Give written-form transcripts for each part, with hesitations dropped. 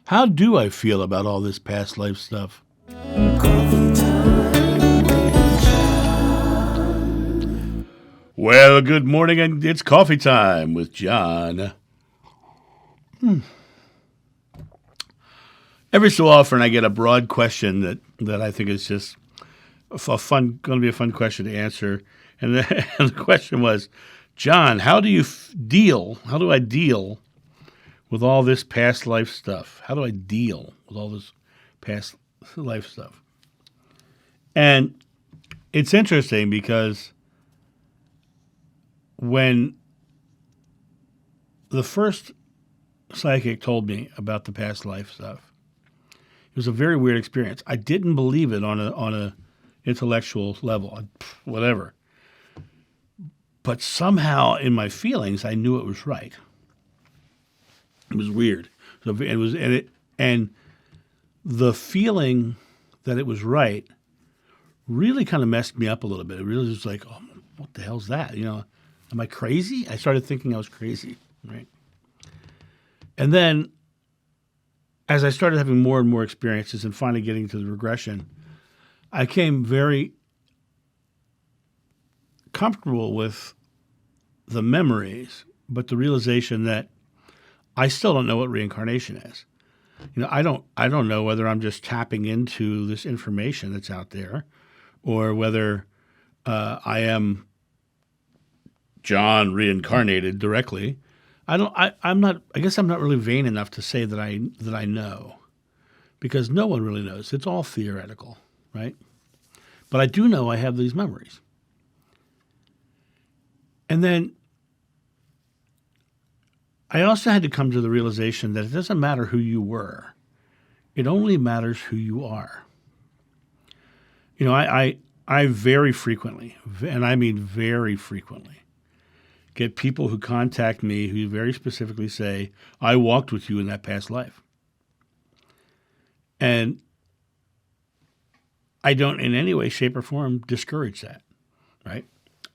How do I feel about all this past life stuff? Well, good morning, and it's coffee time with John. Every so often, I get a broad question that I think is just going to be a fun question to answer. And the question was, John, how do I deal with all this past life stuff? How do I deal with all this past life stuff? And it's interesting because when the first psychic told me about the past life stuff, it was a very weird experience. I didn't believe it on a intellectual level, whatever. But somehow in my feelings, I knew it was right. It was weird. So and the feeling that it was right really kind of messed me up a little bit. It really was like, oh, what the hell's that? Am I crazy? I started thinking I was crazy, right? And then as I started having more and more experiences and finally getting to the regression, I came very comfortable with the memories, but the realization that I still don't know what reincarnation is. I don't know whether I'm just tapping into this information that's out there, or whether I am John reincarnated directly. I'm not. I guess I'm not really vain enough to say that I know, because no one really knows. It's all theoretical, right? But I do know I have these memories. And then I also had to come to the realization that it doesn't matter who you were. It only matters who you are. I very frequently, and I mean very frequently, get people who contact me who very specifically say, I walked with you in that past life. And I don't in any way, shape, or form discourage that, right?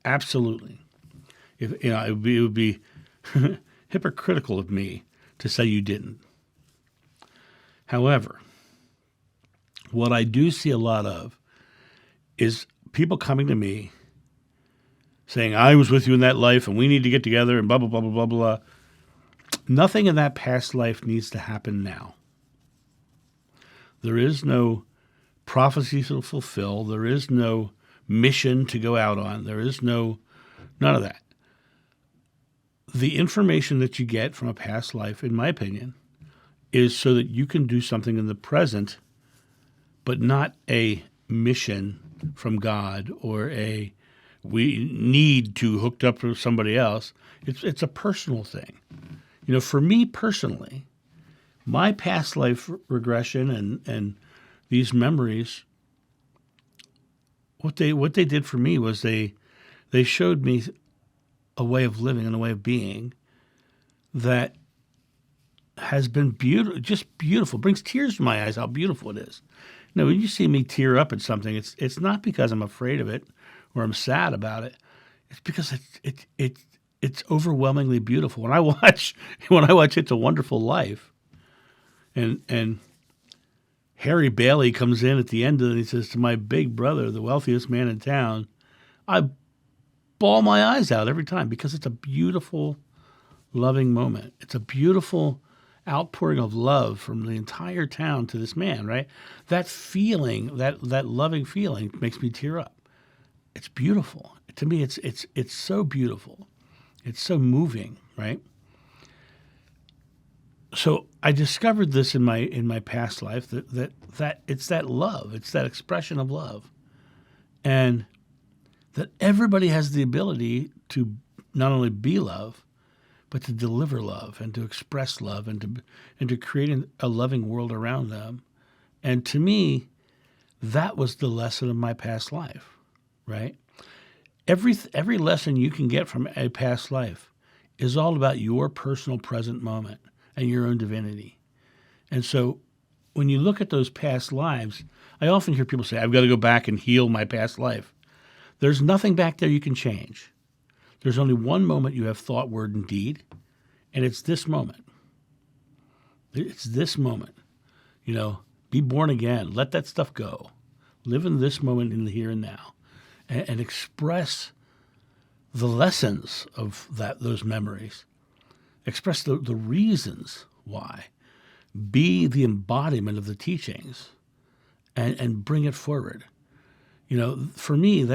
Absolutely. It would be hypocritical of me to say you didn't. However, what I do see a lot of is people coming to me saying, I was with you in that life and we need to get together and blah, blah, blah, blah, blah, blah. Nothing in that past life needs to happen now. There is no prophecy to fulfill. There is no mission to go out on. There is none of that. The information that you get from a past life, in my opinion, is so that you can do something in the present, but not a mission from God or we need to hooked up with somebody else. It's a personal thing. For me personally, my past life regression and these memories, what they did for me was they showed me a way of living and a way of being that has been beautiful, just beautiful. Brings tears to my eyes how beautiful it is. When you see me tear up at something, it's not because I'm afraid of it or I'm sad about it. It's because it's overwhelmingly beautiful. When I watch It's a Wonderful Life, and Harry Bailey comes in at the end of it and he says to my big brother, the wealthiest man in town, I bawl my eyes out every time because it's a beautiful, loving moment. It's a beautiful outpouring of love from the entire town to this man, right? That feeling, that loving feeling makes me tear up. It's beautiful. To me, it's so beautiful. It's so moving, right? So I discovered this in my past life that it's that love, it's that expression of love, and that everybody has the ability to not only be love, but to deliver love and to express love and to create a loving world around them. And to me, that was the lesson of my past life, right? Every lesson you can get from a past life is all about your personal present moment and your own divinity. And so when you look at those past lives, I often hear people say, I've got to go back and heal my past life. There's nothing back there you can change. There's only one moment you have thought, word, and deed, and it's this moment. It's this moment. Be born again. Let that stuff go. Live in this moment in the here and now, and express the lessons of those memories. Express the reasons why. Be the embodiment of the teachings, and bring it forward. For me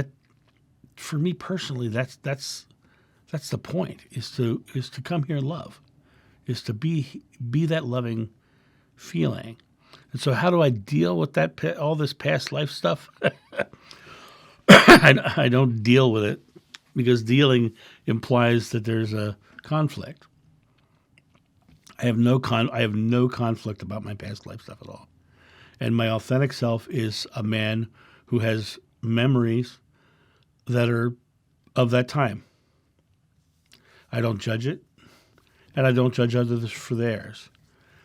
personally, that's the point. Is to come here and love, is to be that loving feeling. And so, how do I deal with all this past life stuff? I don't deal with it, because dealing implies that there's a conflict. I have no conflict about my past life stuff at all. And my authentic self is a man who has memories that are of that time. I don't judge it, and I don't judge others for theirs.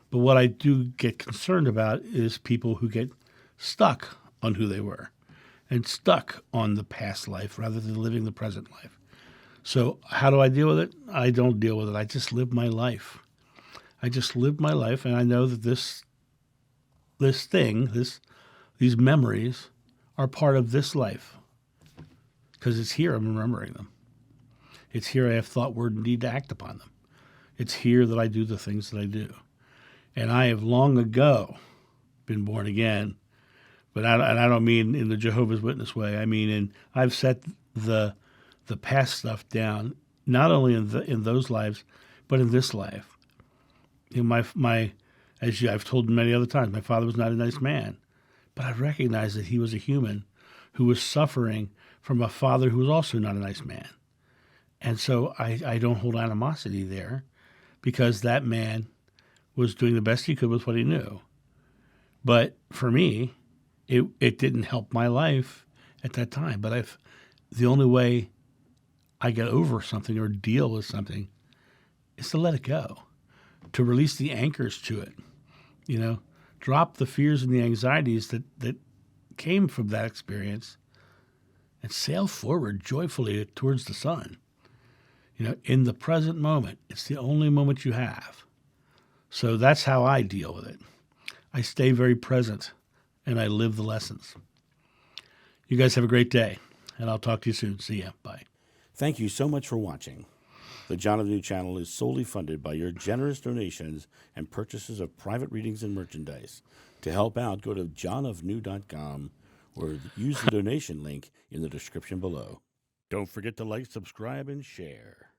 But what I do get concerned about is people who get stuck on who they were and stuck on the past life rather than living the present life. So how do I deal with it? I don't deal with it. I just live my life. And I know that these memories are part of this life, because it's here I'm remembering them. It's here I have thought, word, and deed to act upon them. It's here that I do the things that I do. And I have long ago been born again, but I don't mean in the Jehovah's Witness way. I mean I've set the past stuff down, not only in those lives, but in this life. I've told many other times, my father was not a nice man, but I recognized that he was a human who was suffering from a father who was also not a nice man. And so I don't hold animosity there, because that man was doing the best he could with what he knew. But for me, it didn't help my life at that time. But the only way I get over something or deal with something is to let it go, to release the anchors to it. Drop the fears and the anxieties that came from that experience, and sail forward joyfully towards the sun. In the present moment, it's the only moment you have. So that's how I deal with it. I stay very present, and I live the lessons. You guys have a great day, and I'll talk to you soon. See ya. Bye. Thank you so much for watching. The John of New channel is solely funded by your generous donations and purchases of private readings and merchandise. To help out, go to johnofnew.com or use the donation link in the description below. Don't forget to like, subscribe, and share.